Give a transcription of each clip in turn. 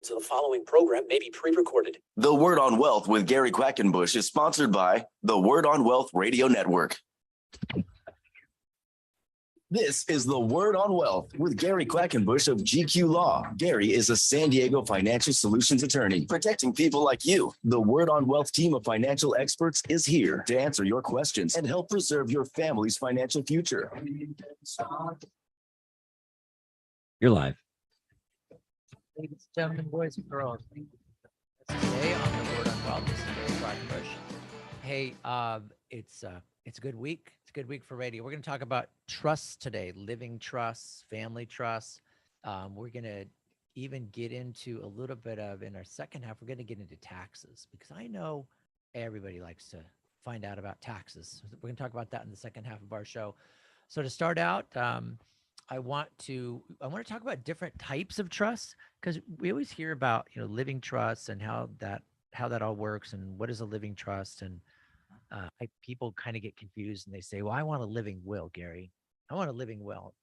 So the following program may be pre-recorded. The Word on Wealth with Gary Quackenbush is sponsored by the Word on Wealth Radio Network. This is the Word on Wealth with Gary Quackenbush of GQ Law. Gary is a San Diego financial solutions attorney protecting people like you. The Word on Wealth team of financial experts is here to answer your questions and help preserve your family's financial future. You're live. Ladies and gentlemen, boys and girls, today on the Word on Wealth, this is Gary Quackenbush. Hey, it's a good week. It's a good week for radio. We're going to talk about trusts today, living trusts, family trusts. We're going to even get into a little bit of, in our second half, we're going to get into taxes, because I know everybody likes to find out about taxes. We're going to talk about that in the second half of our show. So to start out, I want to talk about different types of trusts, because we always hear about, living trusts and how that all works and what is a living trust. And people kind of get confused and they say, well, I want a living will, Gary. I want a living will.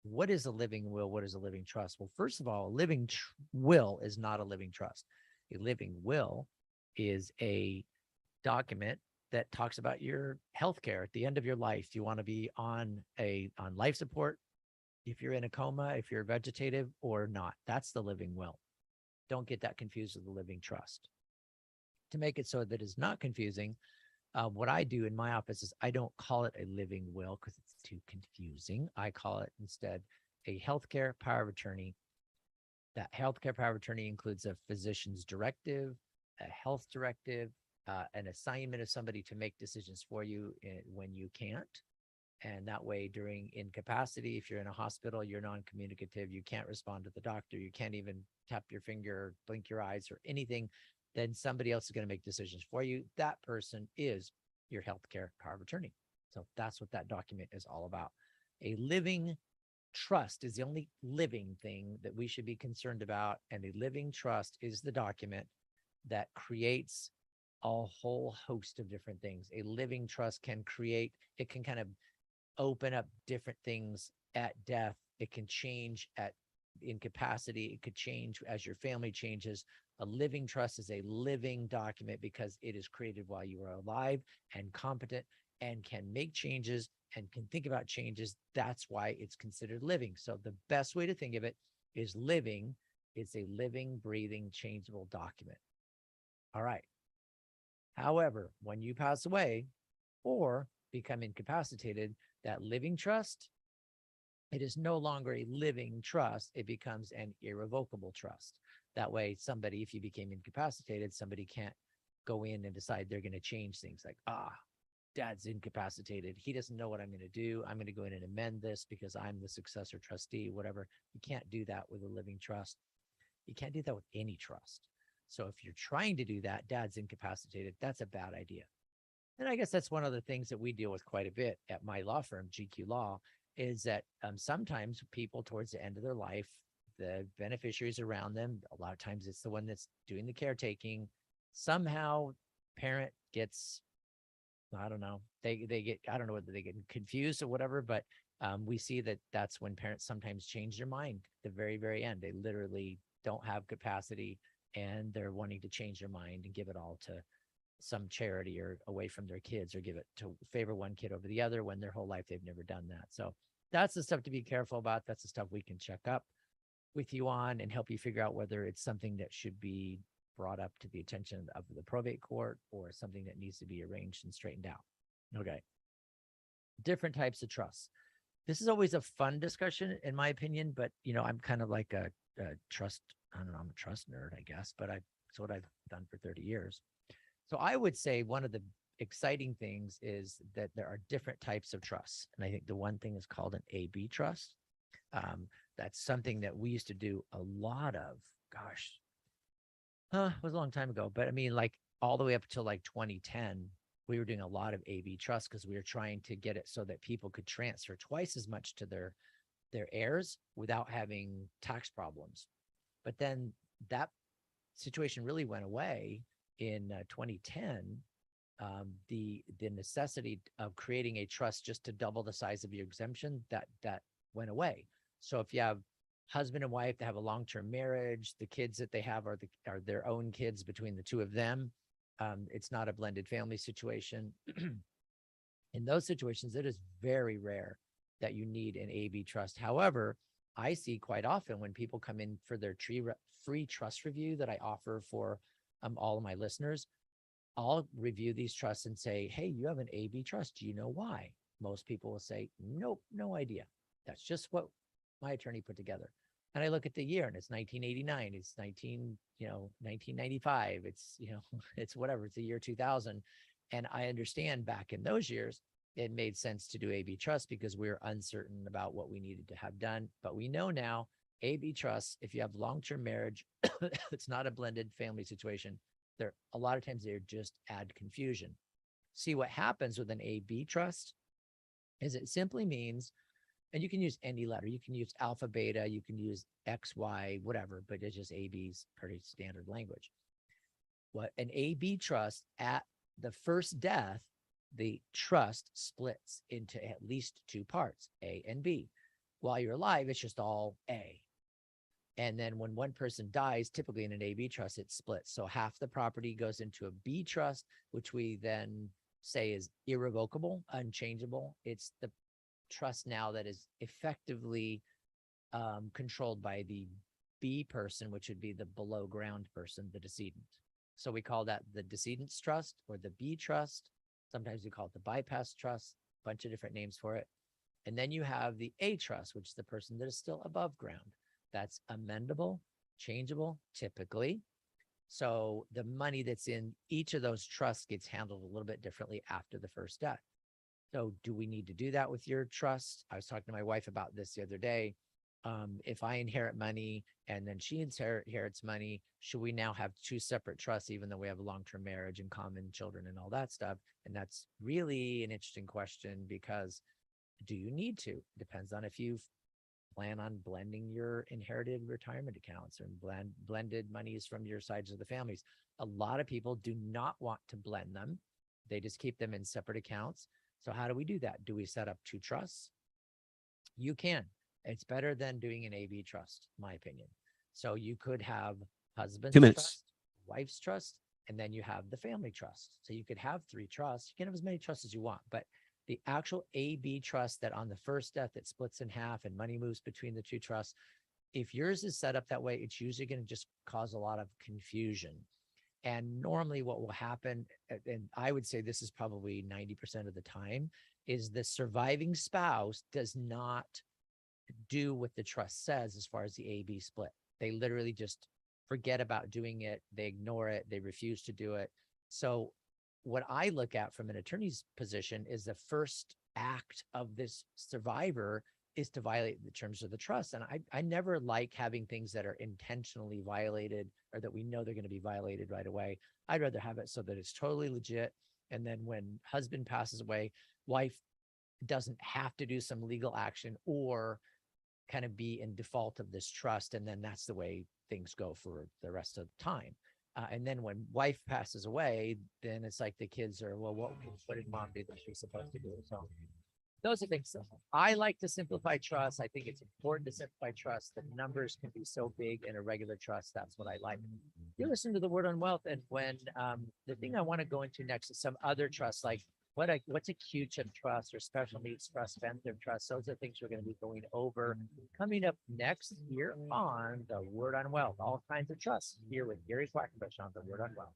What is a living will? What is a living trust? Well, first of all, a living will is not a living trust. A living will is a document that talks about your health care at the end of your life. You want to be on life support, if you're in a coma, if you're vegetative or not. That's the living will. Don't get that confused with the living trust. To make it so that it's not confusing, what I do in my office is I don't call it a living will because it's too confusing. I call it instead a healthcare power of attorney. That healthcare power of attorney includes a physician's directive, a health directive, an assignment of somebody to make decisions for you when you can't. And that way, during incapacity, if you're in a hospital, you're non-communicative, you can't respond to the doctor, you can't even tap your finger, blink your eyes or anything, then somebody else is going to make decisions for you. That person is your healthcare power of attorney. So that's what that document is all about. A living trust is the only living thing that we should be concerned about. And a living trust is the document that creates a whole host of different things. A living trust can kind of open up different things at death. It can change at incapacity. It could change as your family changes. A living trust is a living document because it is created while you are alive and competent and can make changes and can think about changes. That's why it's considered living. So the best way to think of it is living. It's a living, breathing, changeable document. All right. However, when you pass away or become incapacitated, that living trust, it is no longer a living trust. It becomes an irrevocable trust. That way, if you became incapacitated, somebody can't go in and decide they're going to change things like, dad's incapacitated. He doesn't know what I'm going to do. I'm going to go in and amend this because I'm the successor trustee, whatever. You can't do that with a living trust. You can't do that with any trust. So if you're trying to do that, dad's incapacitated, that's a bad idea. And I guess that's one of the things that we deal with quite a bit at my law firm, GQ Law, is that sometimes people towards the end of their life, the beneficiaries around them, a lot of times it's the one that's doing the caretaking. Somehow parent gets, I don't know, I don't know whether they get confused or whatever, but we see that that's when parents sometimes change their mind at the very, very end. They literally don't have capacity and they're wanting to change their mind and give it all to some charity or away from their kids, or give it to favor one kid over the other when their whole life they've never done that. So that's the stuff to be careful about. That's the stuff we can check up with you on and help you figure out whether it's something that should be brought up to the attention of the probate court or something that needs to be arranged and straightened out. Okay. Different types of trusts. This is always a fun discussion in my opinion, but I'm kind of like a trust, I don't know, I'm a trust nerd, I guess, but it's what I've done for 30 years. So I would say one of the exciting things is that there are different types of trusts. And I think the one thing is called an AB trust. That's something that we used to do a lot of, it was a long time ago, but I mean, like all the way up until like 2010, we were doing a lot of AB trusts because we were trying to get it so that people could transfer twice as much to their heirs without having tax problems. But then that situation really went away in 2010. The necessity of creating a trust just to double the size of your exemption, that went away. So if you have husband and wife that have a long-term marriage. The kids that they have are their own kids between the two of them. It's not a blended family situation. In those situations, it is very rare that you need an AB trust. However, I see quite often when people come in for their free trust review that I offer for all of my listeners, I'll review these trusts and say, hey, you have an AB trust. Do you know why? Most people will say, nope, no idea. That's just what my attorney put together. And I look at the year and it's 1989, it's 1995, it's, it's whatever, it's the year 2000. And I understand back in those years, it made sense to do AB trust because we were uncertain about what we needed to have done. But we know now AB trusts, if you have long-term marriage, it's not a blended family situation. A lot of times they just add confusion. See, what happens with an AB trust is it simply means, and you can use any letter, you can use alpha, beta, you can use X, Y, whatever, but it's just AB's pretty standard language. What an AB trust, at the first death, the trust splits into at least two parts, A and B. While you're alive, it's just all A. And then when one person dies, typically in an AB trust, it splits. So half the property goes into a B trust, which we then say is irrevocable, unchangeable. It's the trust now that is effectively controlled by the B person, which would be the below ground person, the decedent. So we call that the decedent's trust or the B trust. Sometimes we call it the bypass trust, a bunch of different names for it. And then you have the A trust, which is the person that is still above ground. That's amendable, changeable, typically. So the money that's in each of those trusts gets handled a little bit differently after the first death. So do we need to do that with your trust? I was talking to my wife about this the other day. If I inherit money and then she inherits money, should we now have two separate trusts, even though we have a long-term marriage and common children and all that stuff? And that's really an interesting question, because do you need to? Depends on if you plan on blending your inherited retirement accounts and blended monies from your sides of the families. A lot of people do not want to blend them. They just keep them in separate accounts. So how do we do that? Do we set up two trusts? You can. It's better than doing an AB trust, in my opinion. So you could have husband's 2 minutes. trust, wife's trust, and then you have the family trust. So you could have three trusts. You can have as many trusts as you want, but the actual AB trust that on the first death, it splits in half and money moves between the two trusts. If yours is set up that way, it's usually going to just cause a lot of confusion. And normally what will happen, and I would say this is probably 90% of the time, is the surviving spouse does not do what the trust says as far as the AB split. They literally just forget about doing it. They ignore it. They refuse to do it. So what I look at from an attorney's position is the first act of this survivor is to violate the terms of the trust. And I never like having things that are intentionally violated or that we know they're going to be violated right away. I'd rather have it so that it's totally legit. And then when husband passes away, wife doesn't have to do some legal action or kind of be in default of this trust. And then that's the way things go for the rest of the time. And then when wife passes away, then it's like the kids are, well, what did mom do that she was supposed to do? So those are things. I like to simplify trust. I think it's important to simplify trust. The numbers can be so big in a regular trust. That's what I like. You listen to the Word on Wealth, and when the thing I want to go into next is some other trusts, like what's a QCHIP trust or special needs trust, Bentham trust. Those are things we're going to be going over coming up next here on the Word on Wealth. All kinds of trusts here with Gary Quackenbush on the Word on Wealth.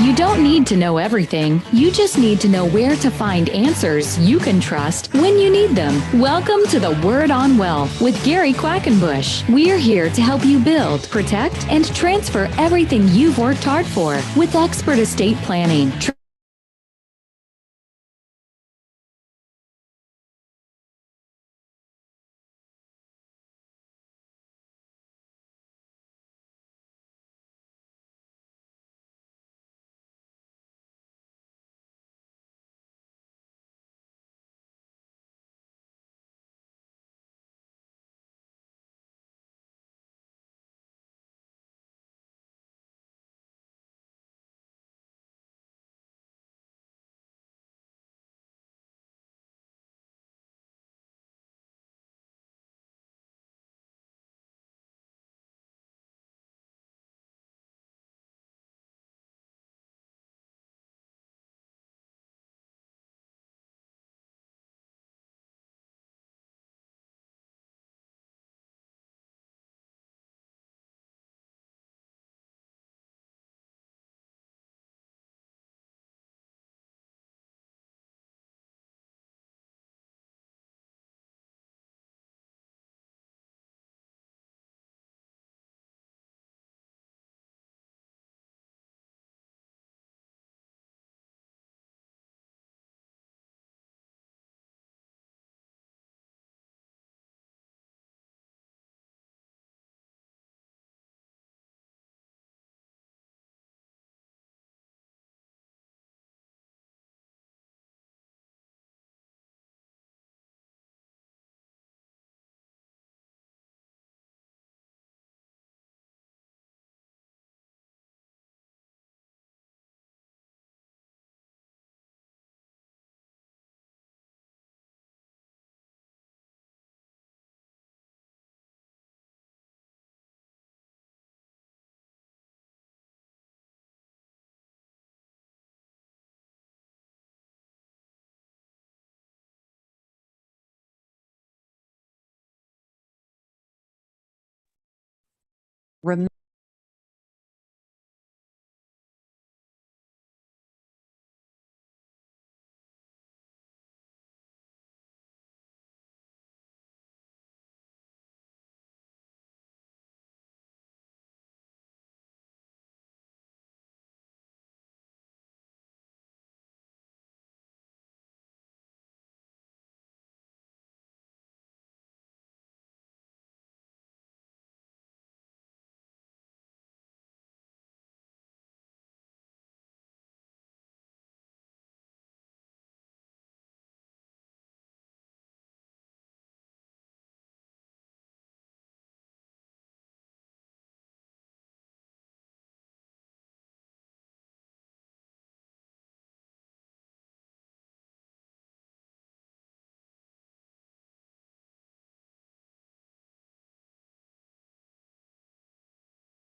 You don't need to know everything. You just need to know where to find answers you can trust when you need them. Welcome to the Word on Wealth with Gary Quackenbush. We're here to help you build, protect, and transfer everything you've worked hard for with expert estate planning. Rem-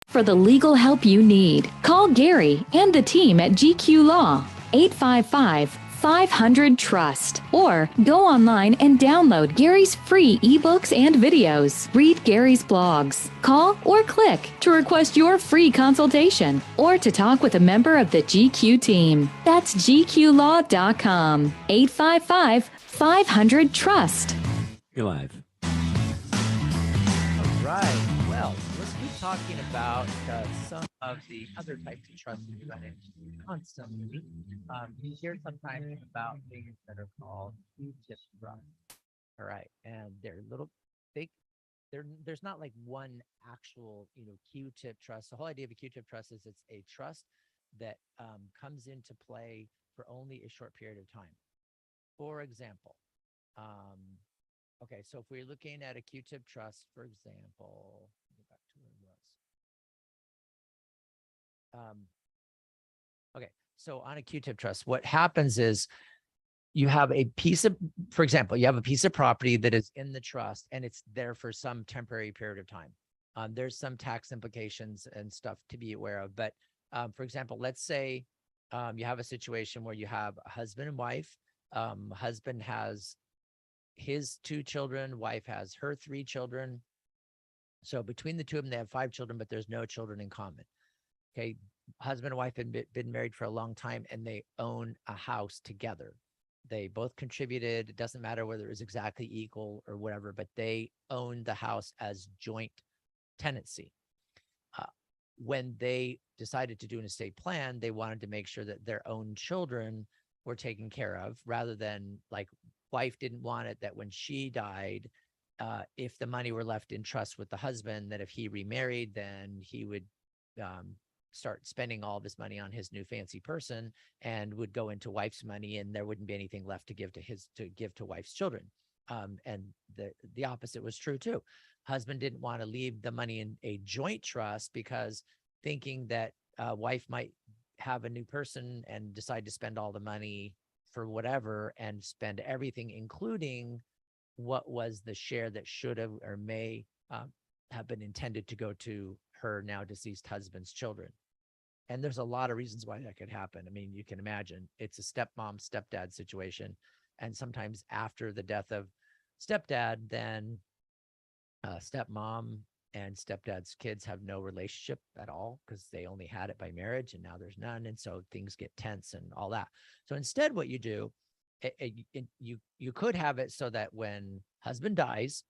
For the legal help you need, call Gary and the team at GQ Law, 855-500-TRUST, or go online and download Gary's free ebooks and videos. Read Gary's blogs. Call or click to request your free consultation or to talk with a member of the GQ team. That's gqlaw.com, 855-500-TRUST. You're live. All right. Well, let's keep talking about some of the other types of trust that you run into constantly. You hear sometimes about things that are called Q-tip trusts. All right, and they're little, there's not like one actual, Q-tip trust. The whole idea of a Q-tip trust is it's a trust that comes into play for only a short period of time. For example, okay, so if we're looking at a Q-tip trust, for example, let me go back to where it was. Okay, so on a Q-tip trust, what happens is you have a piece of, for example, you have a piece of property that is in the trust and it's there for some temporary period of time. There's some tax implications and stuff to be aware of. But for example, let's say you have a situation where you have a husband and wife. Husband has his 2 children, wife has her 3 children. So between the two of them, they have 5 children, but there's no children in common. Okay, husband and wife have been married for a long time and they own a house together. They both contributed. It doesn't matter whether it was exactly equal or whatever, but they own the house as joint tenancy. When they decided to do an estate plan, they wanted to make sure that their own children were taken care of, rather than, like, wife didn't want it that when she died, if the money were left in trust with the husband, that if he remarried, then he would start spending all this money on his new fancy person and would go into wife's money, and there wouldn't be anything left to give to wife's children. And the opposite was true too. Husband didn't want to leave the money in a joint trust because thinking that wife might have a new person and decide to spend all the money for whatever and spend everything, including what was the share that should have or may have been intended to go to her now deceased husband's children. And there's a lot of reasons why that could happen. I mean, you can imagine it's a stepmom, stepdad situation. And sometimes after the death of stepdad, then stepmom and stepdad's kids have no relationship at all because they only had it by marriage and now there's none. And so things get tense and all that. So instead, what you do, you could have it so that when husband dies,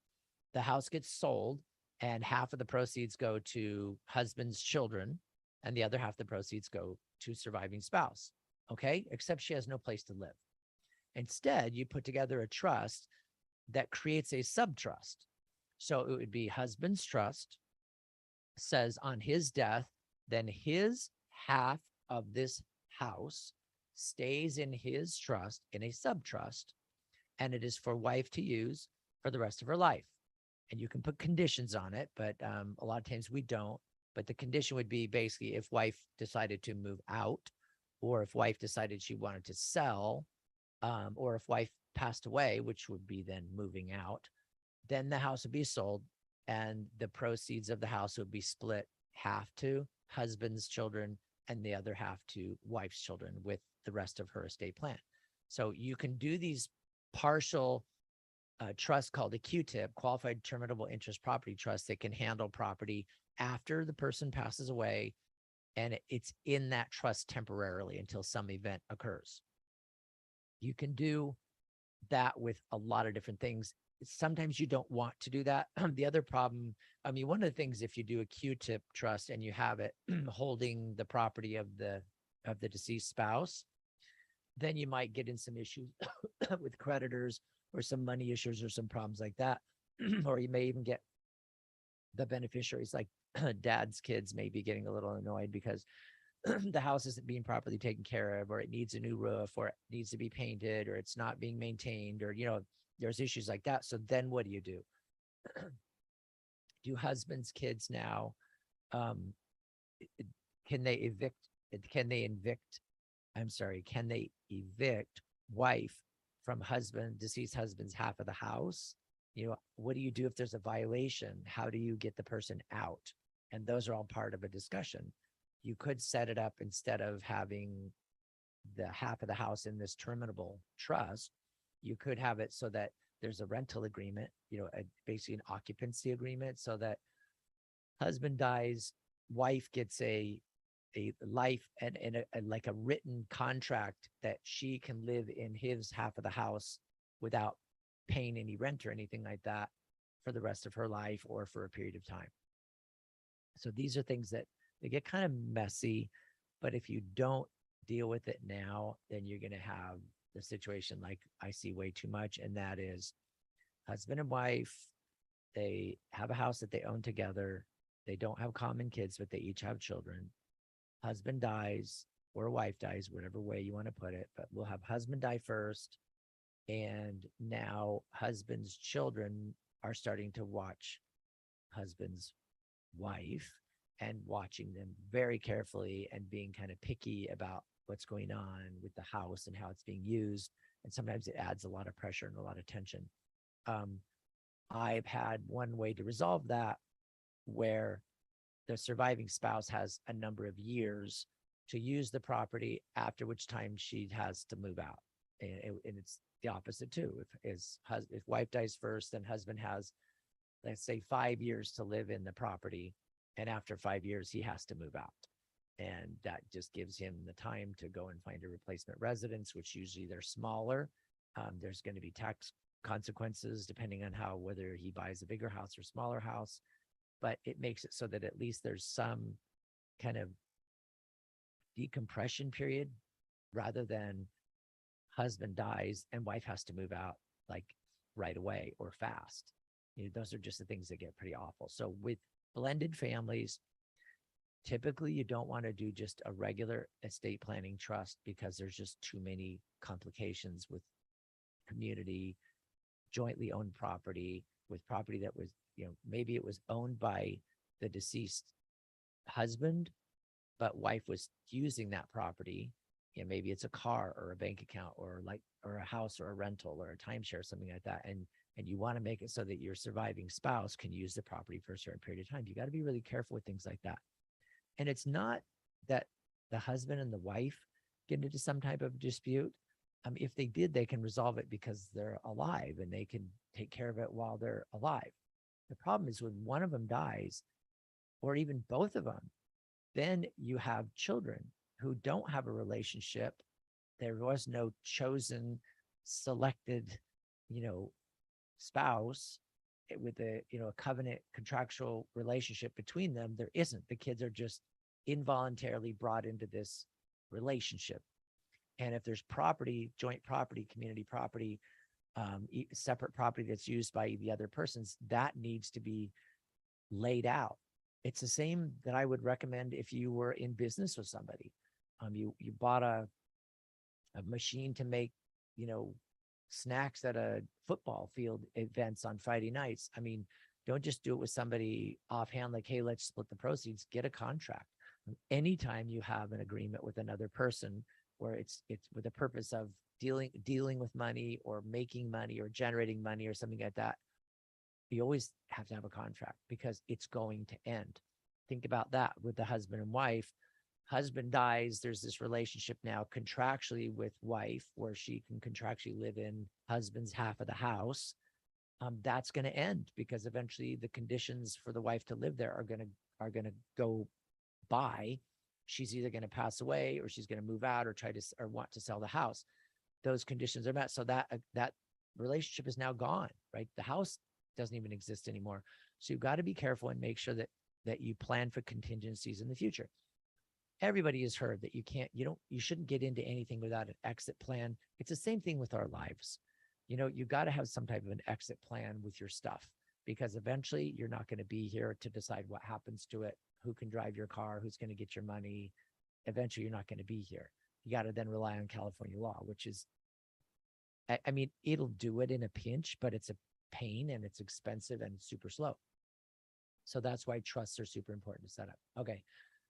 the house gets sold and half of the proceeds go to husband's children and the other half of the proceeds go to surviving spouse. Okay, except she has no place to live. Instead, you put together a trust that creates a subtrust. So it would be husband's trust, says on his death, then his half of this house stays in his trust in a subtrust, and it is for wife to use for the rest of her life. And you can put conditions on it, but a lot of times we don't. But the condition would be basically if wife decided to move out, or if wife decided she wanted to sell, or if wife passed away, which would be then moving out, then the house would be sold and the proceeds of the house would be split half to husband's children and the other half to wife's children with the rest of her estate plan. So you can do these partial a trust called a Q-tip, Qualified Terminable Interest Property Trust, that can handle property after the person passes away, and it's in that trust temporarily until some event occurs. You can do that with a lot of different things. Sometimes you don't want to do that. The other problem, I mean, one of the things, if you do a Q-tip trust and you have it holding the property of the deceased spouse, then you might get in some issues with creditors or some money issues or some problems like that. Or you may even get the beneficiaries, like dad's kids, may be getting a little annoyed because the house isn't being properly taken care of, or it needs a new roof, or it needs to be painted, or it's not being maintained, or, there's issues like that. So then what do you do? Do husbands' kids now, can they evict wife from deceased husband's half of the house? What do you do if there's a violation? How do you get the person out? And those are all part of a discussion. You could set it up, instead of having the half of the house in this terminable trust, you could have it so that there's a rental agreement, basically an occupancy agreement, so that husband dies, wife gets a life and like a written contract that she can live in his half of the house without paying any rent or anything like that for the rest of her life or for a period of time. So these are things that they get kind of messy, but if you don't deal with it now, then you're going to have the situation like I see way too much. And that is husband and wife, they have a house that they own together. They don't have common kids, but they each have children. Husband dies or wife dies, whatever way you want to put it, but we'll have husband die first. And now husband's children are starting to watch husband's wife and watching them very carefully and being kind of picky about what's going on with the house and how it's being used. And sometimes it adds a lot of pressure and a lot of tension. I've had one way to resolve that where the surviving spouse has a number of years to use the property, after which time she has to move out. And it's the opposite too. If wife dies first, then husband has, let's say, 5 years to live in the property. And after 5 years, he has to move out. And that just gives him the time to go and find a replacement residence, which usually they're smaller. There's going to be tax consequences depending on whether he buys a bigger house or smaller house. But it makes it so that at least there's some kind of decompression period, rather than husband dies and wife has to move out like right away or fast. Those are just the things that get pretty awful. So with blended families, typically you don't want to do just a regular estate planning trust, because there's just too many complications with community, jointly owned property, with property that was, maybe it was owned by the deceased husband, but wife was using that property. Maybe it's a car or a bank account or a house or a rental or a timeshare, something like that. And you want to make it so that your surviving spouse can use the property for a certain period of time. You got to be really careful with things like that. And it's not that the husband and the wife get into some type of dispute. If they did, they can resolve it because they're alive and they can take care of it while they're alive. The problem is when one of them dies, or even both of them, then you have children who don't have a relationship. There was no chosen, selected, spouse with a covenant contractual relationship between them. There isn't. The kids are just involuntarily brought into this relationship. And if there's property, joint property, community property, separate property that's used by the other persons, that needs to be laid out. It's the same that I would recommend if you were in business with somebody. You bought a machine to make, snacks at a football field events on Friday nights. Don't just do it with somebody offhand, like, hey, let's split the proceeds. Get a contract. Anytime you have an agreement with another person where it's with the purpose of dealing with money or making money or generating money or something like that, you always have to have a contract, because it's going to end. Think about that with the husband and wife. Husband dies, there's this relationship now contractually with wife where she can contractually live in husband's half of the house. that's going to end because eventually the conditions for the wife to live there are going to go by. She's either going to pass away or she's going to move out or or want to sell the house. Those conditions are met. So that relationship is now gone, right? The house doesn't even exist anymore. So you've got to be careful and make sure that you plan for contingencies in the future. Everybody has heard that you shouldn't get into anything without an exit plan. It's the same thing with our lives. You got to have some type of an exit plan with your stuff, because eventually you're not going to be here to decide what happens to it, who can drive your car, who's going to get your money. Eventually you're not going to be here. You got to then rely on California law, which is, I mean, it'll do it in a pinch, but it's a pain and it's expensive and it's super slow. So that's why trusts are super important to set up. Okay.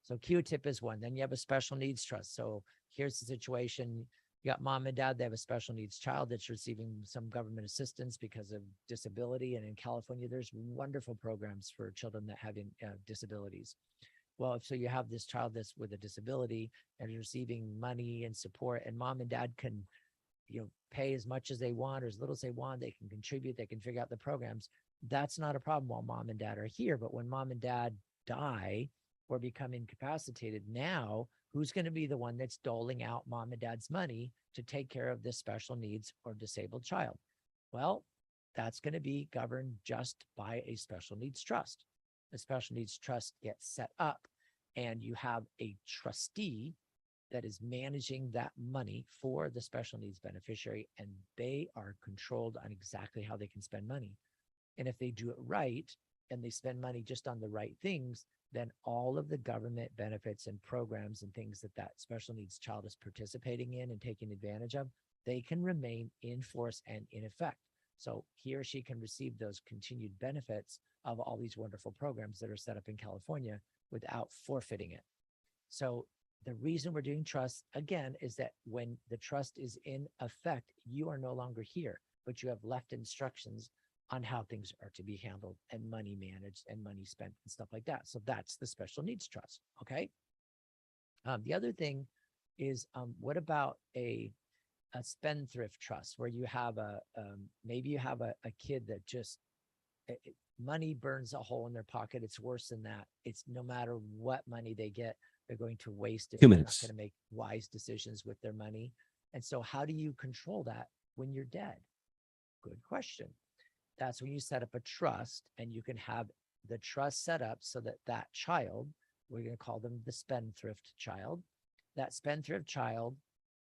So Q-tip is one. Then you have a special needs trust. So here's the situation. You got mom and dad, they have a special needs child that's receiving some government assistance because of disability. And in California, there's wonderful programs for children that have disabilities. Well, so you have this child that's with a disability and is receiving money and support, and mom and dad can, pay as much as they want or as little as they want. They can contribute, they can figure out the programs. That's not a problem while mom and dad are here. But when mom and dad die or become incapacitated, now who's going to be the one that's doling out mom and dad's money to take care of this special needs or disabled child? Well, that's going to be governed just by a special needs trust. The special needs trust gets set up and you have a trustee that is managing that money for the special needs beneficiary, and they are controlled on exactly how they can spend money. And if they do it right and they spend money just on the right things, then all of the government benefits and programs and things that special needs child is participating in and taking advantage of, they can remain in force and in effect. So he or she can receive those continued benefits of all these wonderful programs that are set up in California without forfeiting it. So the reason we're doing trusts, again, is that when the trust is in effect, you are no longer here, but you have left instructions on how things are to be handled and money managed and money spent and stuff like that. So that's the special needs trust. Okay. The other thing is, what about a spendthrift trust where you have maybe you have a kid that just money burns a hole in their pocket. It's worse than that. It's no matter what money they get, they're going to waste it. 2 They're minutes. not going to make wise decisions with their money. And so how do you control that when you're dead? Good question. That's when you set up a trust, and you can have the trust set up so that child, we're going to call them the spendthrift child. That spendthrift child,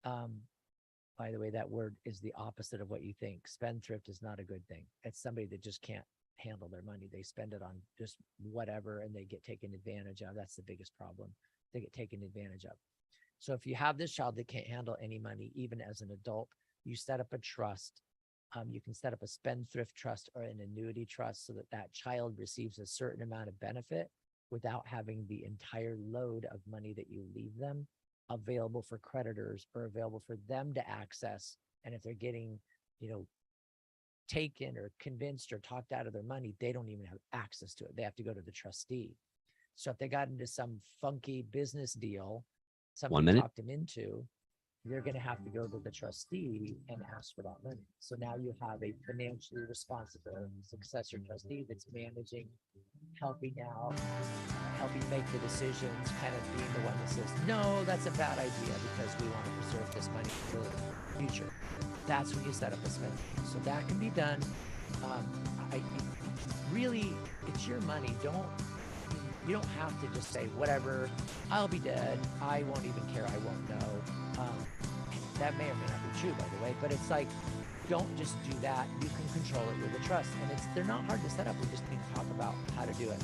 by the way, that word is the opposite of what you think. Spendthrift is not a good thing. It's somebody that just can't handle their money. They spend it on just whatever and they get taken advantage of. That's the biggest problem. They get taken advantage of. So if you have this child that can't handle any money, even as an adult, you set up a trust. You can set up a spendthrift trust or an annuity trust so that child receives a certain amount of benefit without having the entire load of money that you leave them available for creditors or available for them to access. And if they're getting, taken or convinced or talked out of their money, they don't even have access to it. They have to go to the trustee. So if they got into some funky business deal, 1 somebody minute. talked them into, you're going to have to go to the trustee and ask for that money. So now you have a financially responsible successor trustee that's managing, helping out, helping make the decisions, kind of being the one that says, no, that's a bad idea because we want to preserve this money for the future. That's when you set up a spending. So that can be done. Really, it's your money. You don't have to just say, whatever, I'll be dead. I won't even care. I won't know. That may or may not be true, by the way, but it's like, don't just do that. You can control it with a trust. And they're not hard to set up. We just need to talk about how to do it.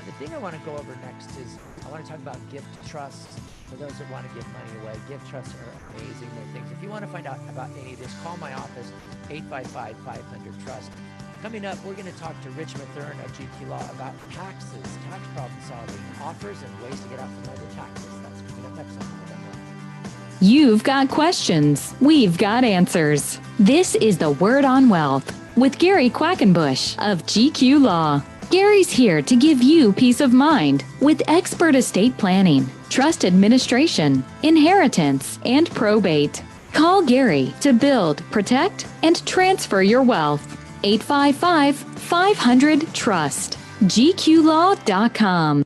The thing I want to go over next is I want to talk about gift trusts. For those that want to give money away, gift trusts are amazing. They're things. If you want to find out about any of this, call my office, 855-500-TRUST. Coming up, we're going to talk to Rich Mathurin of GQ Law about taxes, tax problem solving, offers, and ways to get out from under taxes. That's coming up next time. You've got questions. We've got answers. This is the Word on Wealth with Gary Quackenbush of GQ Law. Gary's here to give you peace of mind with expert estate planning, trust administration, inheritance, and probate. Call Gary to build, protect, and transfer your wealth. 855-500-TRUST. GQlaw.com.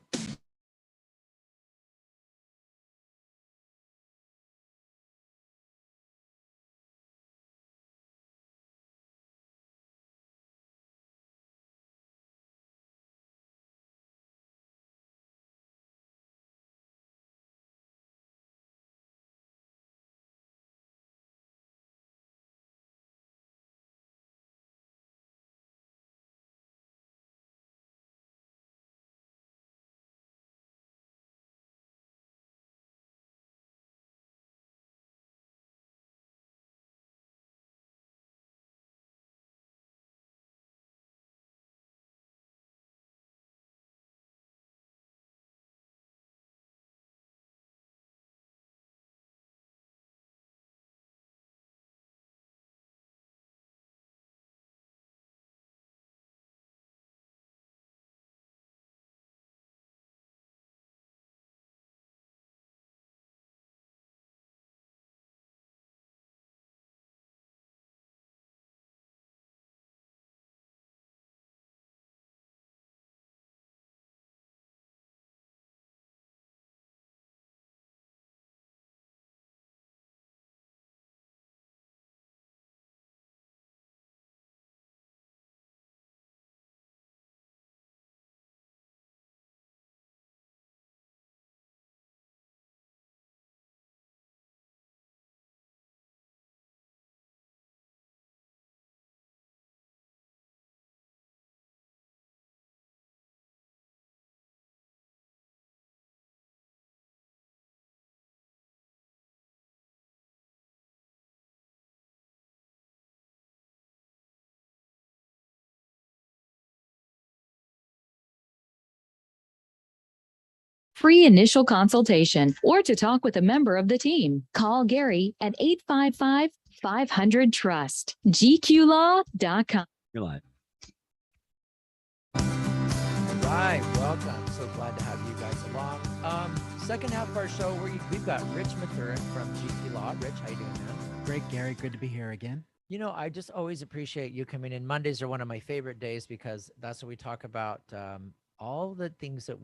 Free initial consultation or to talk with a member of the team. Call Gary at 855-500-TRUST. GQlaw.com. You're live. Right, welcome. So glad to have you guys along. Second half of our show, we've got Rich Mathurin from GQ Law. Rich, how you doing, man? Great, Gary. Good to be here again. You know, I just always appreciate you coming in. Mondays are one of my favorite days because that's when we talk about all the things that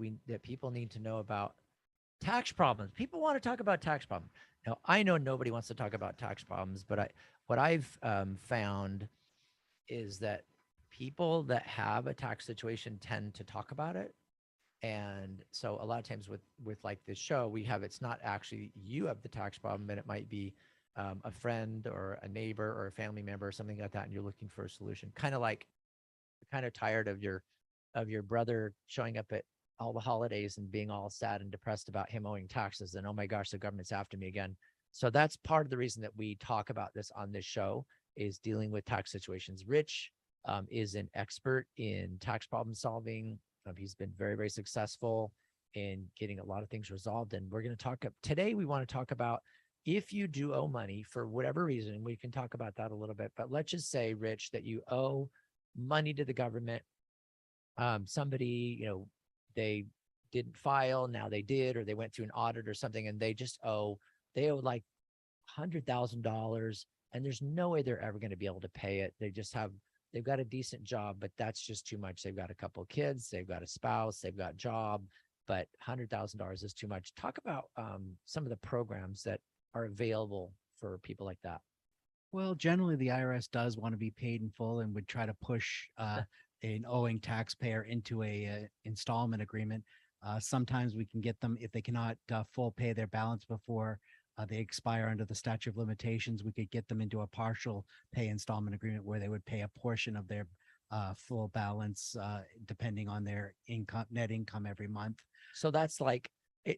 people need to know about tax problems. People want to talk about tax problems. Now, I know nobody wants to talk about tax problems, but what I've found is that people that have a tax situation tend to talk about it. And so a lot of times with like this show, it's not actually you have the tax problem, but it might be a friend or a neighbor or a family member or something like that, and you're looking for a solution. Kind of like you're kind of tired of your brother showing up at all the holidays and being all sad and depressed about him owing taxes and, oh my gosh, the government's after me again. So that's part of the reason that we talk about this on this show, is dealing with tax situations. Rich is an expert in tax problem solving. He's been very, very successful in getting a lot of things resolved. And we're going to talk today. We want to talk about if you do owe money for whatever reason. We can talk about that a little bit, but let's just say, Rich, that you owe money to the government. Somebody, they didn't file, now they did, or they went through an audit or something, and they owe like $100,000, and there's no way they're ever going to be able to pay it. They've got a decent job, but that's just too much. They've got a couple of kids, they've got a spouse, they've got a job, but $100,000 is too much. Talk about some of the programs that are available for people like that. Well, generally the IRS does want to be paid in full and would try to push an owing taxpayer into a installment agreement. Sometimes we can get them, if they cannot full pay their balance before they expire under the statute of limitations, we could get them into a partial pay installment agreement where they would pay a portion of their full balance depending on their net income every month. So that's like,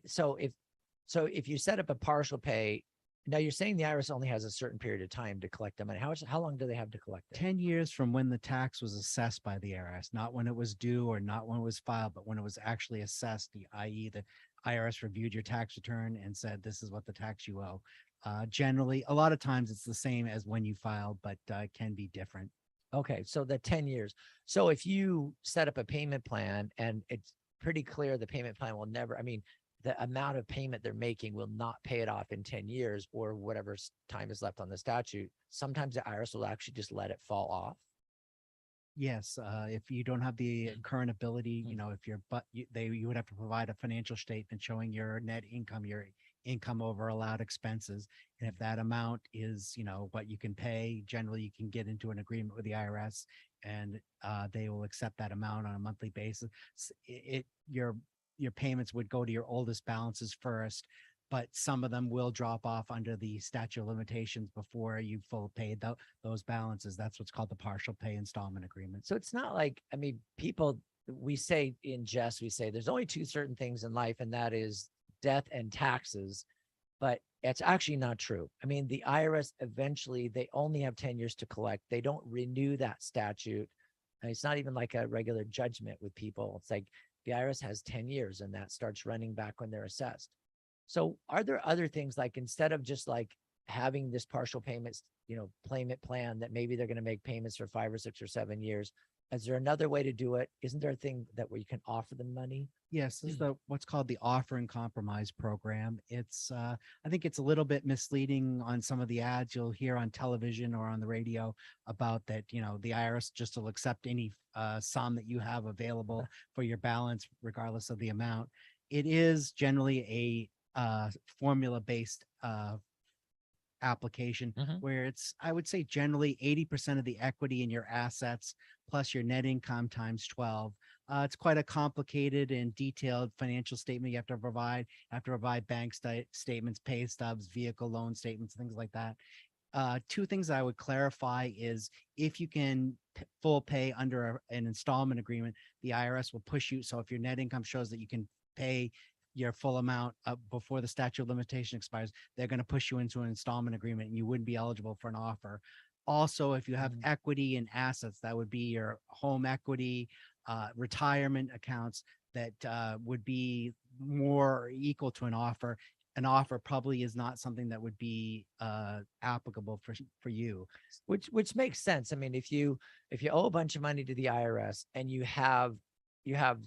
so if you set up a partial pay, now you're saying the IRS only has a certain period of time to collect the money. How long do they have to collect it? 10 years from when the tax was assessed by the IRS, not when it was due or not when it was filed, but when it was actually assessed, i.e. the IRS reviewed your tax return and said, this is what the tax you owe. Generally, a lot of times it's the same as when you filed, but it can be different. Okay, so the 10 years. So if you set up a payment plan and it's pretty clear the payment plan will never, the amount of payment they're making will not pay it off in 10 years or whatever time is left on the statute, sometimes the IRS will actually just let it fall off. Yes, if you don't have the current ability, if you're, you would have to provide a financial statement showing your net income, your income over allowed expenses. And if that amount is, what you can pay, generally you can get into an agreement with the IRS and they will accept that amount on a monthly basis. Your payments would go to your oldest balances first, but some of them will drop off under the statute of limitations before you full paid those balances. That's what's called the partial pay installment agreement. So it's not like, I mean, people, we say in jest, we say there's only two certain things in life, and that is death and taxes, but it's actually not true. I mean, the IRS eventually, they only have 10 years to collect. They don't renew that statute. And it's not even like a regular judgment with people. It's like the IRS has 10 years and that starts running back when they're assessed. So are there other things, like instead of just like having this partial payments, payment plan that maybe they're going to make payments for 5 or 6 or 7 years? Is there another way to do it? Isn't there a thing that where you can offer them money? Yes, this is what's called the offer and compromise program. It's I think it's a little bit misleading on some of the ads you'll hear on television or on the radio about that, the IRS just will accept any sum that you have available for your balance, regardless of the amount. It is generally a formula-based application where it's, I would say generally 80% of the equity in your assets plus your net income times 12. It's quite a complicated and detailed financial statement you have to provide. You have to provide bank statements, pay stubs, vehicle loan statements, things like that. Two things I would clarify is if you can full pay under an installment agreement, the IRS will push you. So if your net income shows that you can pay your full amount before the statute of limitation expires, they're going to push you into an installment agreement and you wouldn't be eligible for an offer. Also, if you have equity and assets, that would be your home equity, retirement accounts that would be more equal to an offer. An offer probably is not something that would be applicable for you. Which makes sense. I mean, if you owe a bunch of money to the IRS and you have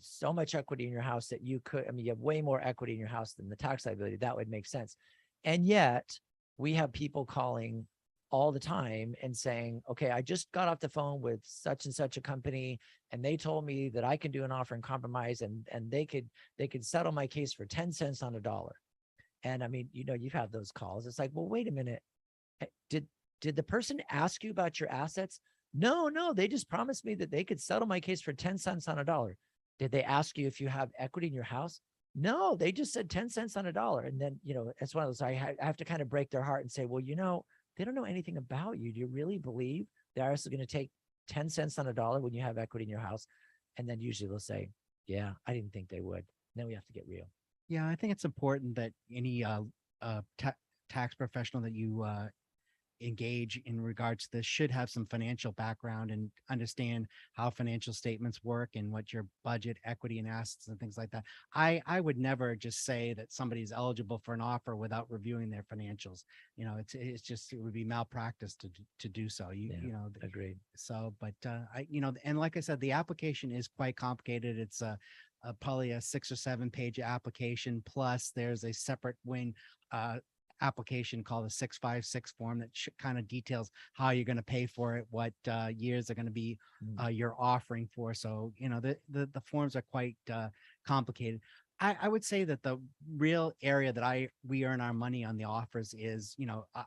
so much equity in your house that you have way more equity in your house than the tax liability, that would make sense. And yet we have people calling all the time and saying, okay, I just got off the phone with such and such a company and they told me that I can do an offer and compromise and they could settle my case for 10 cents on a dollar. And I mean, you've had those calls. It's like, well, wait a minute. Did the person ask you about your assets? No, they just promised me that they could settle my case for 10 cents on a dollar. Did they ask you if you have equity in your house? No, they just said 10 cents on a dollar. And then, it's one of those, I have to kind of break their heart and say, well, they don't know anything about you. Do you really believe the IRS is going to take 10 cents on a dollar when you have equity in your house? And then usually they'll say, yeah, I didn't think they would. And then we have to get real. Yeah, I think it's important that any tax professional that you engage in regards to this should have some financial background and understand how financial statements work and what your budget, equity, and assets and things like that. I would never just say that somebody's eligible for an offer without reviewing their financials. It's just, it would be malpractice to do so. Agreed. So, but and like I said, the application is quite complicated. It's probably a 6 or 7 page application. Plus there's a separate application called a 656 form that kind of details how you're going to pay for it, what years are going to be you're offering for. So, the forms are quite complicated. I would say that the real area that we earn our money on the offers is,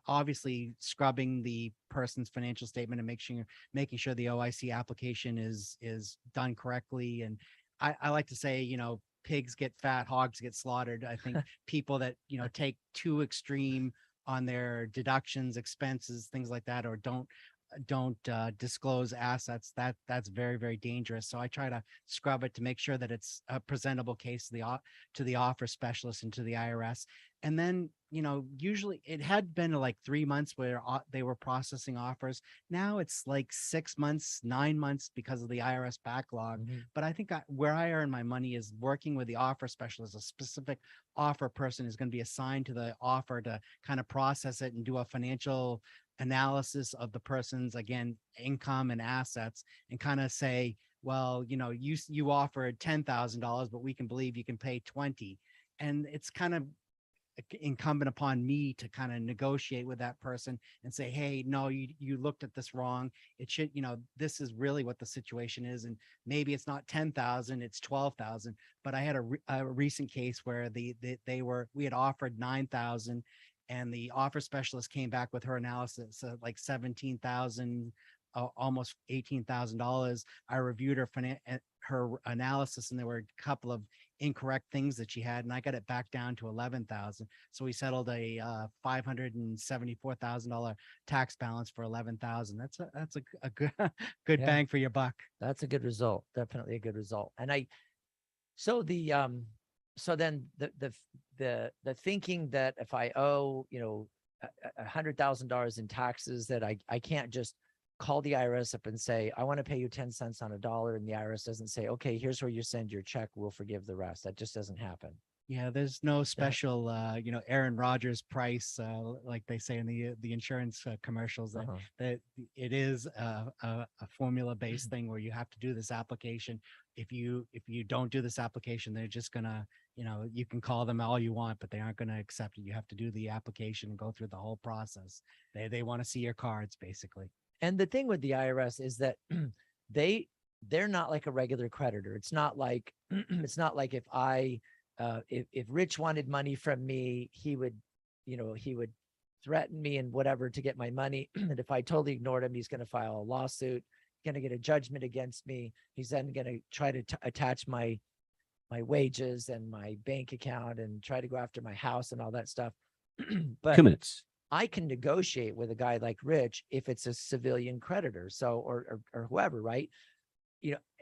obviously scrubbing the person's financial statement and making sure the OIC application is done correctly. And I like to say, pigs get fat, hogs get slaughtered. I think people that, take too extreme on their deductions, expenses, things like that, or don't disclose assets, that's very, very dangerous. So I try to scrub it to make sure that it's a presentable case to the offer specialist and to the IRS. And then, usually it had been like 3 months where they were processing offers. Now it's like 6 months, 9 months because of the IRS backlog. But I think where I earn my money is working with the offer specialist. A specific offer person is going to be assigned to the offer to kind of process it and do a financial analysis of the person's, again, income and assets, and kind of say, well, you offered $10,000, but we can believe you can pay 20. And it's kind of incumbent upon me to kind of negotiate with that person and say, hey, no, you looked at this wrong. It should, this is really what the situation is. And maybe it's not 10,000, it's 12,000. But I had a recent case where we had offered 9,000 and the offer specialist came back with her analysis of like 17,000, almost $18,000. I reviewed her analysis and there were a couple of incorrect things that she had, and I got it back down to 11,000. So we settled a $574,000 tax balance for 11,000. That's a good Yeah. bang for your buck. That's a good result. Definitely a good result. And so then the thinking that if I owe, $100,000 in taxes, that I can't just call the IRS up and say, I want to pay you 10 cents on a dollar. And the IRS doesn't say, okay, here's where you send your check. We'll forgive the rest. That just doesn't happen. Yeah, there's no special, Aaron Rodgers price, like they say in the insurance commercials. That it is a formula-based thing where you have to do this application. If you don't do this application, they're just gonna, you can call them all you want, but they aren't gonna accept it. You have to do the application and go through the whole process. They want to see your cards, basically. And the thing with the IRS is that they're not like a regular creditor. It's not like if Rich wanted money from me, he would threaten me and whatever to get my money. And if I totally ignored him, he's going to file a lawsuit, going to get a judgment against me. He's then going to try to attach my wages and my bank account and try to go after my house and all that stuff. But 2 minutes. I can negotiate with a guy like Rich if it's a civilian creditor. So, or whoever, right?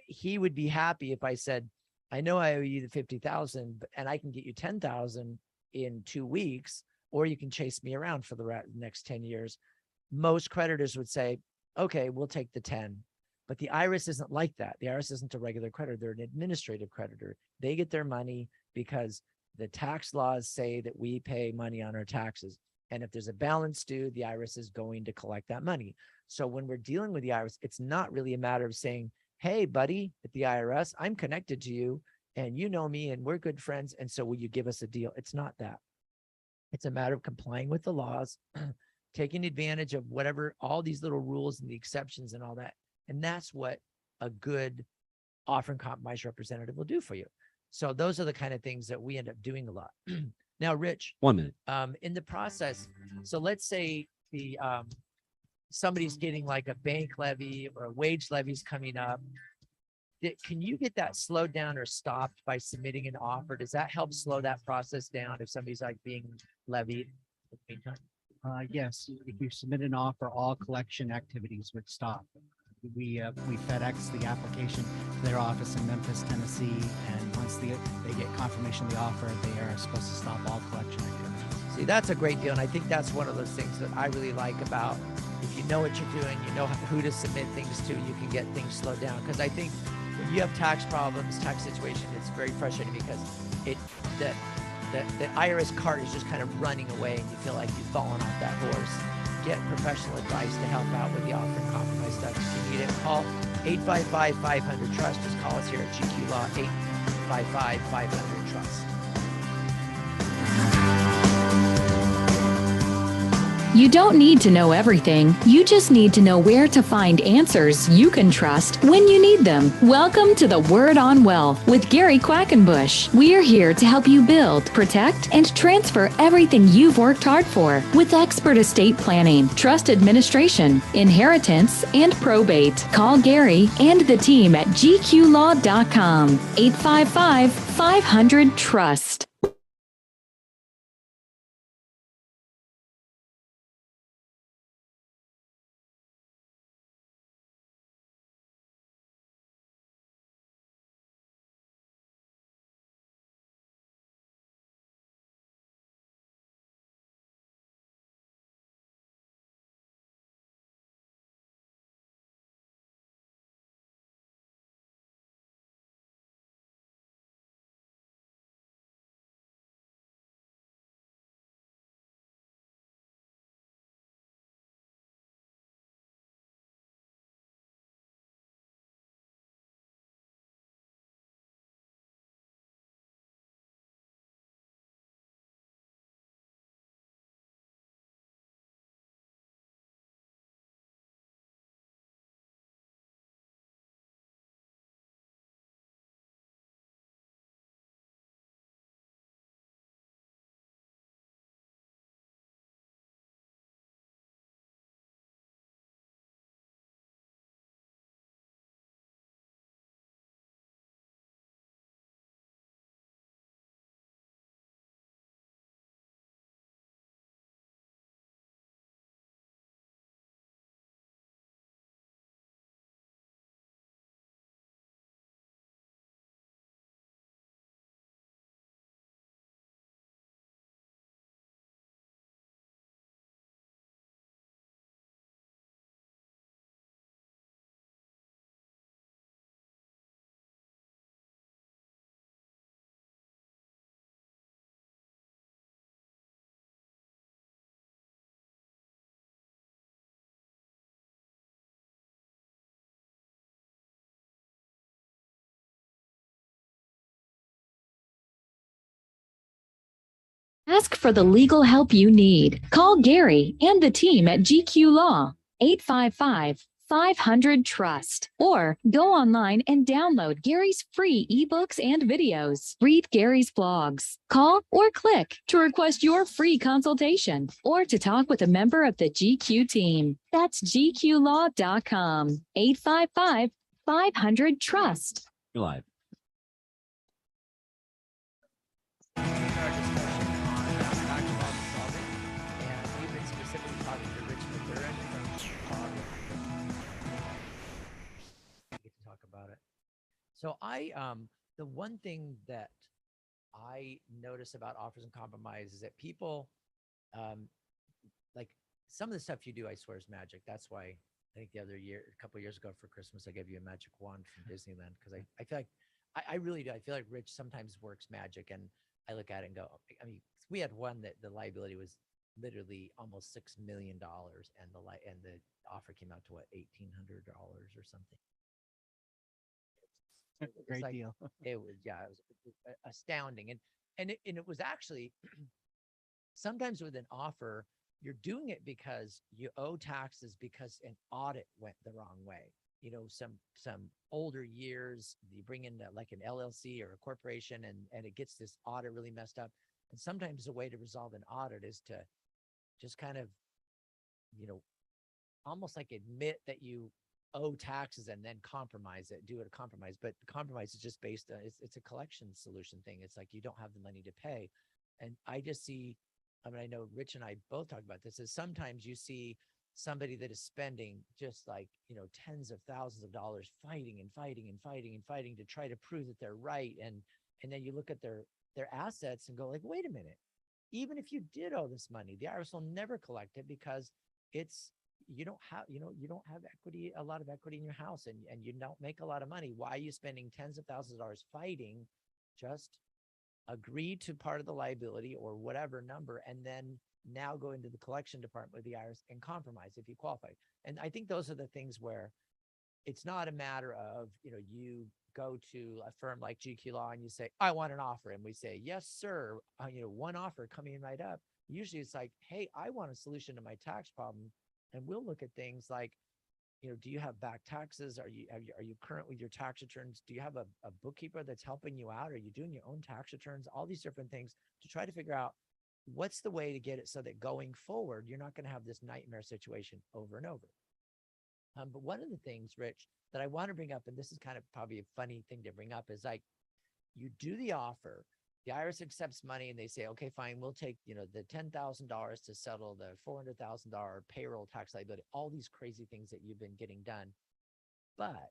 He would be happy if I said, I know I owe you the 50,000, and I can get you 10,000 in 2 weeks, or you can chase me around for the next 10 years. Most creditors would say, okay, we'll take the 10. But the IRS isn't like that. The IRS isn't a regular creditor. They're an administrative creditor. They get their money because the tax laws say that we pay money on our taxes. And if there's a balance due, the IRS is going to collect that money. So when we're dealing with the IRS, it's not really a matter of saying, hey, buddy, at the IRS, I'm connected to you and you know me and we're good friends. And so will you give us a deal? It's not that. It's a matter of complying with the laws, taking advantage of whatever, all these little rules and the exceptions and all that. And that's what a good offer and compromise representative will do for you. So those are the kind of things that we end up doing a lot. Now, Rich, 1 minute. in the process, so let's say somebody's getting like a bank levy or a wage levy's coming up. Can you get that slowed down or stopped by submitting an offer? Does that help slow that process down if somebody's like being levied? Yes, if you submit an offer, all collection activities would stop. We FedEx the application to their office in Memphis, Tennessee, and once they get confirmation of the offer, they are supposed to stop all collection activities. See, that's a great deal, and I think that's one of those things that I really like about, if you know what you're doing, you know who to submit things to, you can get things slowed down. Because I think when you have tax problems, tax situation, it's very frustrating because the IRS cart is just kind of running away, and you feel like you've fallen off that horse. Get professional advice to help out with the offer and compromise stuff. If you need it, call 855-500-TRUST. Just call us here at GQ Law, 855-500-TRUST. You don't need to know everything. You just need to know where to find answers you can trust when you need them. Welcome to the Word on Wealth with Gary Quackenbush. We're here to help you build, protect, and transfer everything you've worked hard for with expert estate planning, trust administration, inheritance, and probate. Call Gary and the team at gqlaw.com. 855-500-TRUST. Ask for the legal help you need. Call Gary and the team at GQ Law, 855-500-TRUST, or go online and download Gary's free ebooks and videos. Read Gary's blogs. Call or click to request your free consultation or to talk with a member of the GQ team. That's gqlaw.com, 855-500-TRUST. You're live. Our discussion on tax problem solving, and we've been specifically talking to Rich Mathurin from Chicago. We get to talk about it. So the one thing that I notice about offers and compromise is that people, like some of the stuff you do, I swear is magic. That's why I think a couple of years ago for Christmas, I gave you a magic wand from Disneyland because I feel like I really do. I feel like Rich sometimes works magic, and I look at it and go, I mean, we had one that the liability was literally almost $6 million, and the offer came out to what, $1,800 or something. Great deal. It was astounding, and it was actually sometimes with an offer, you're doing it because you owe taxes because an audit went the wrong way. You know, some older years, you bring in like an LLC or a corporation, and it gets this audit really messed up. And sometimes the way to resolve an audit is to just kind of, you know, almost like admit that you owe taxes and then compromise it, do it a compromise. But the compromise is just based on, it's a collection solution thing. It's like you don't have the money to pay. And I just see, I mean, I know Rich and I both talk about this, is sometimes you see somebody that is spending just like, you know, tens of thousands of dollars fighting to try to prove that they're right. And then you look at their assets and go like, wait a minute, even if you did owe this money, the IRS will never collect it because you don't have equity, a lot of equity in your house, and you don't make a lot of money. Why are you spending tens of thousands of dollars fighting? Just agree to part of the liability or whatever number, and then now go into the collection department with the IRS and compromise if you qualify. And I think those are the things where it's not a matter of, you know, you go to a firm like GQ Law and you say, I want an offer. And we say, yes, sir. You know, one offer coming right up. Usually it's like, hey, I want a solution to my tax problem. And we'll look at things like, you know, do you have back taxes? Are you current with your tax returns? Do you have a bookkeeper that's helping you out? Are you doing your own tax returns? All these different things to try to figure out what's the way to get it so that going forward, you're not going to have this nightmare situation over and over. But one of the things, Rich, that I want to bring up, and this is kind of probably a funny thing to bring up, is like you do the offer, the IRS accepts money, and they say, okay, fine, we'll take, you know, the $10,000 to settle the $400,000 payroll tax liability, all these crazy things that you've been getting done. But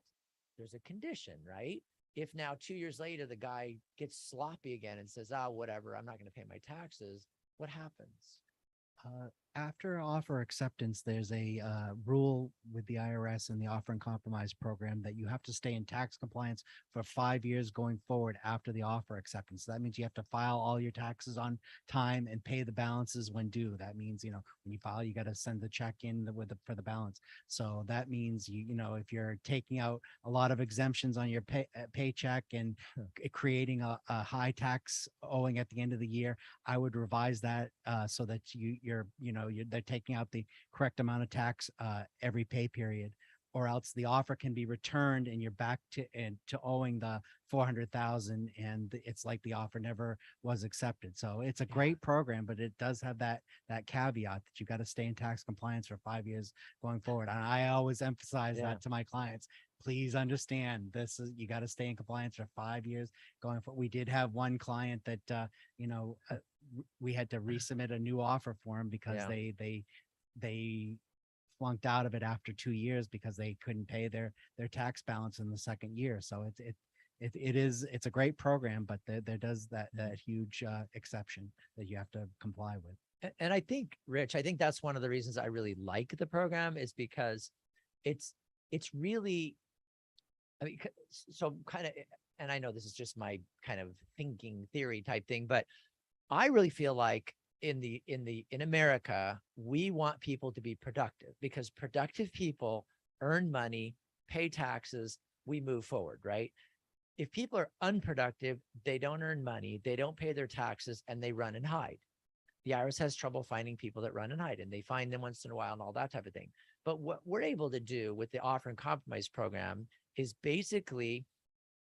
there's a condition, right? If now 2 years later, the guy gets sloppy again and says, whatever, I'm not going to pay my taxes, what happens? After offer acceptance, there's a rule with the IRS and the offer and compromise program that you have to stay in tax compliance for 5 years going forward after the offer acceptance. So that means you have to file all your taxes on time and pay the balances when due. That means, you know, when you file, you got to send the check in for the balance. So that means, you know, if you're taking out a lot of exemptions on your paycheck and creating a high tax owing at the end of the year, I would revise that so that they're taking out the correct amount of tax every pay period, or else the offer can be returned and you're back to owing the 400,000, and it's like the offer never was accepted. So it's a great program, but it does have that caveat that you got to stay in tax compliance for 5 years going forward. And I always emphasize that to my clients. Please understand, you got to stay in compliance for 5 years going forward. We did have one client that we had to resubmit a new offer for him because they flunked out of it after 2 years because they couldn't pay their tax balance in the second year. So it's a great program, but there does that huge exception that you have to comply with. And I think, Rich, that's one of the reasons I really like the program, is because it's really, I mean, so kind of, and I know this is just my kind of thinking theory type thing, but I really feel like in America, we want people to be productive, because productive people earn money, pay taxes, we move forward, right? If people are unproductive, they don't earn money, they don't pay their taxes, and they run and hide. the IRS has trouble finding people that run and hide, and they find them once in a while and all that type of thing. But what we're able to do with the offer and compromise program is basically,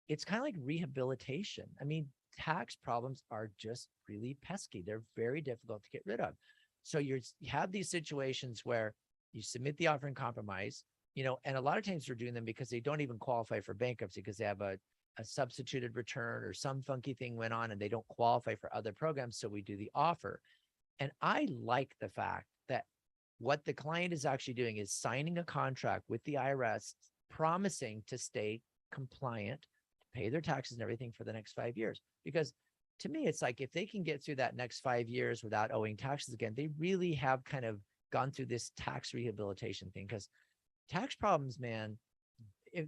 it's kind of like rehabilitation. I mean, tax problems are just really pesky. They're very difficult to get rid of. So you have these situations where you submit the offer and compromise, and a lot of times we're doing them because they don't even qualify for bankruptcy because they have a substituted return or some funky thing went on and they don't qualify for other programs. So we do the offer. And I like the fact that what the client is actually doing is signing a contract with the IRS, promising to stay compliant, to pay their taxes and everything for the next 5 years. Because to me, it's like if they can get through that next 5 years without owing taxes again, they really have kind of gone through this tax rehabilitation thing. Because tax problems, man,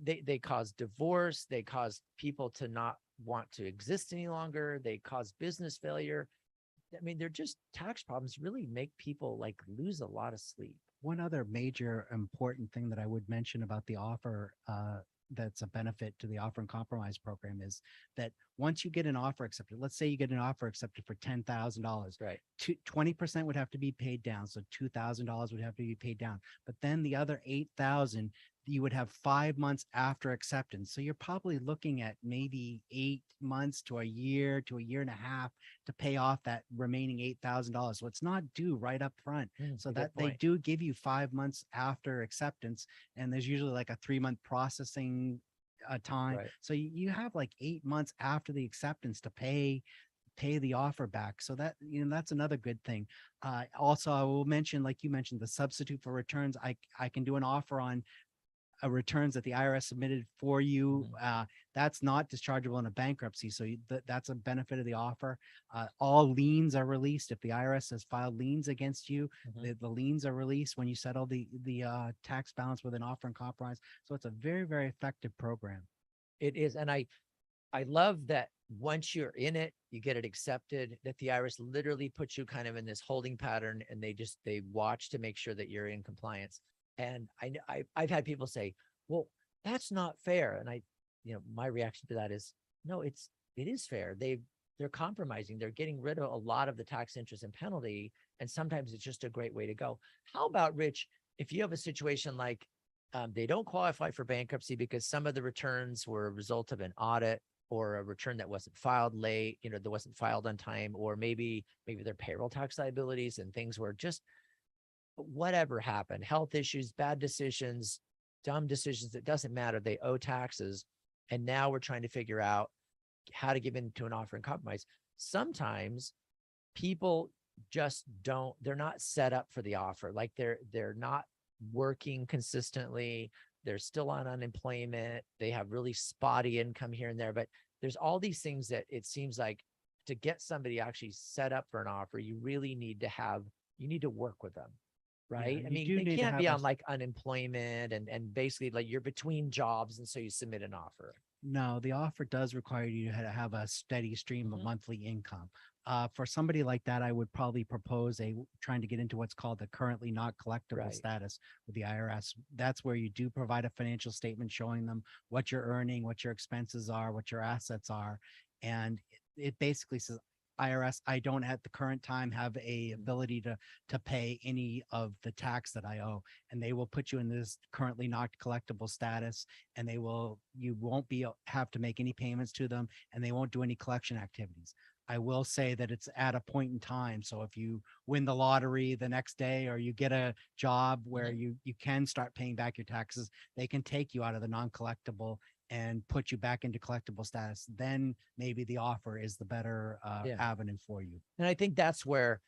they cause divorce, they cause people to not want to exist any longer, they cause business failure. I mean, they're just tax problems really make people like lose a lot of sleep. One other major important thing that I would mention about the offer that's a benefit to the offer and compromise program is that once you get an offer accepted, let's say you get an offer accepted for $10,000, right? 20% would have to be paid down. So $2,000 would have to be paid down, but then the other 8,000 you would have 5 months after acceptance. So you're probably looking at maybe 8 months to a year and a half to pay off that remaining $8,000. So it's not due right up front. So that they do give you 5 months after acceptance. And there's usually like a 3-month processing time. Right. So you have like 8 months after the acceptance to pay the offer back. So that, that's another good thing. Also, I will mention, like you mentioned, the substitute for returns. I can do an offer on returns that the IRS submitted for you. That's not dischargeable in a bankruptcy. So that's a benefit of the offer. All liens are released. If the IRS has filed liens against you, the liens are released when you settle the tax balance with an offer and compromise. So it's a very, very effective program. It is. And I love that once you're in it, you get it accepted, that the IRS literally puts you kind of in this holding pattern and they watch to make sure that you're in compliance. And I've had people say, well, that's not fair. And my reaction to that is, no, it is fair. They're compromising. They're getting rid of a lot of the tax interest and penalty. And sometimes it's just a great way to go. How about, Rich, if you have a situation like they don't qualify for bankruptcy because some of the returns were a result of an audit or a return that wasn't filed late, that wasn't filed on time, or maybe their payroll tax liabilities and things were just whatever happened, health issues, bad decisions, dumb decisions, it doesn't matter. They owe taxes. And now we're trying to figure out how to give into an offer and compromise. Sometimes people just they're not set up for the offer. Like they're not working consistently. They're still on unemployment. They have really spotty income here and there, but there's all these things that it seems like to get somebody actually set up for an offer, you really need to work with them. Right. Yeah, I mean, they can't be on like unemployment and basically like you're between jobs. And so you submit an offer. No, the offer does require you to have a steady stream of monthly income. For somebody like that, I would probably propose trying to get into what's called the currently not collectible status with the IRS. That's where you do provide a financial statement showing them what you're earning, what your expenses are, what your assets are. And it basically says, IRS, I don't at the current time have a ability to pay any of the tax that I owe, and they will put you in this currently not collectible status, and you won't have to make any payments to them, and they won't do any collection activities. I will say that it's at a point in time. So if you win the lottery the next day, or you get a job where you can start paying back your taxes, they can take you out of the non-collectible and put you back into collectible status. Then maybe the offer is the better avenue for you. And I think that's where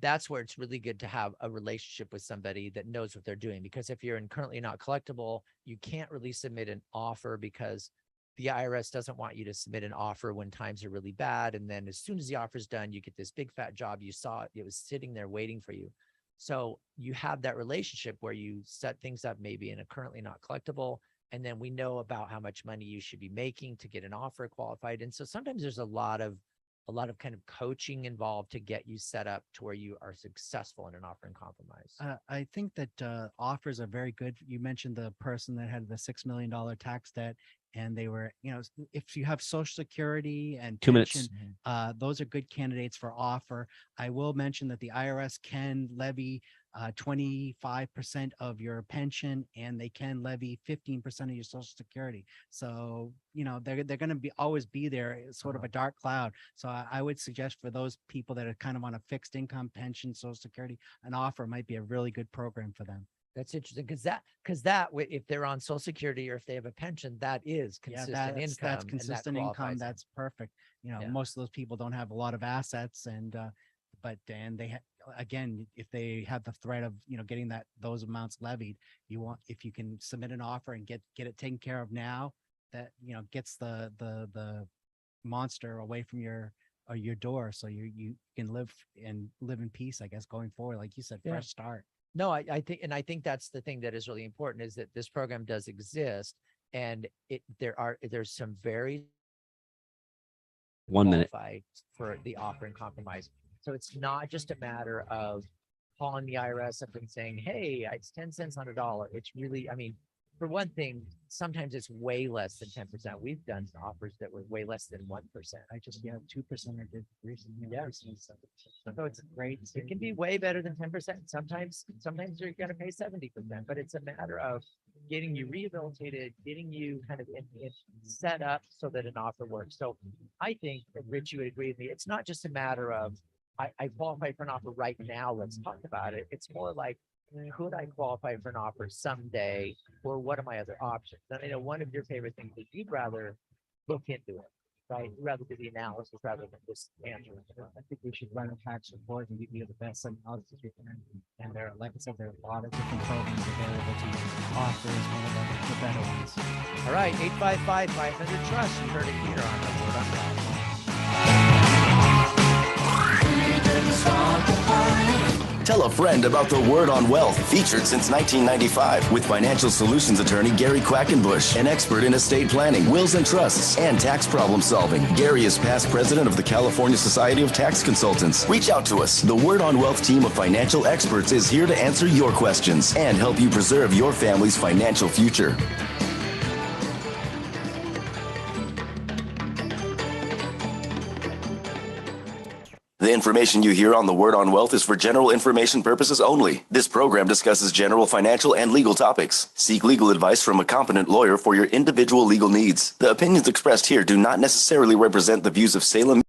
it's really good to have a relationship with somebody that knows what they're doing. Because if you're in currently not collectible, you can't really submit an offer because the IRS doesn't want you to submit an offer when times are really bad. And then as soon as the offer is done, you get this big fat job. You saw it was sitting there waiting for you. So you have that relationship where you set things up maybe in a currently not collectible. And then we know about how much money you should be making to get an offer qualified. And so sometimes there's a lot of kind of coaching involved to get you set up to where you are successful in an offer and compromise. I think that offers are very good. You mentioned the person that had the $6 million tax debt, and they were, if you have Social Security and 2 pension, minutes. those are good candidates for offer. I will mention that the IRS can levy 25% of your pension, and they can levy 15% of your Social Security. So, they're going to be always be there, it's sort of a dark cloud. So I would suggest for those people that are kind of on a fixed income pension, Social Security, an offer might be a really good program for them. That's interesting because if they're on Social Security or if they have a pension, that is consistent income. That's and that consistent income. qualifies them. That's perfect. Yeah. Most of those people don't have a lot of assets, and they again, if they have the threat of getting those amounts levied, if you can submit an offer and get it taken care of now, that gets the monster away from your door, so you can live in peace, I guess, going forward. Like you said, fresh start. No, I think that's the thing that is really important, is that this program does exist, and there's some very 1 minute. qualified for the offer and compromise. So it's not just a matter of calling the IRS up and saying, hey, it's 10 cents on a dollar. It's really, for one thing, sometimes it's way less than 10%. We've done offers that were way less than 1%. I just 2% I did recently. Yeah. So it's great. It can be way better than 10%. Sometimes you're going to pay 70%, but it's a matter of getting you rehabilitated, getting you kind of set up so that an offer works. So I think, Rich, you would agree with me. It's not just a matter of, I qualify for an offer right now, let's talk about it. It's more like, could I qualify for an offer someday, or what are my other options? And I know one of your favorite things is you'd rather look into it, right? You'd rather do the analysis rather than just answer. I think we should run a tax report and give you the best analysis we can. And like I said, there are a lot of different programs available to you. Offer is one of the better ones. All right, 855-500-TRUST. You heard it here on the Word on Wealth. Tell a friend about the Word on Wealth, featured since 1995, with financial solutions attorney Gary Quackenbush, an expert in estate planning, wills and trusts, and tax problem solving. Gary is past president of the California Society of Tax Consultants. Reach out to us. The Word on Wealth team of financial experts is here to answer your questions and help you preserve your family's financial future. The information you hear on the Word on Wealth is for general information purposes only. This program discusses general financial and legal topics. Seek legal advice from a competent lawyer for your individual legal needs. The opinions expressed here do not necessarily represent the views of Salem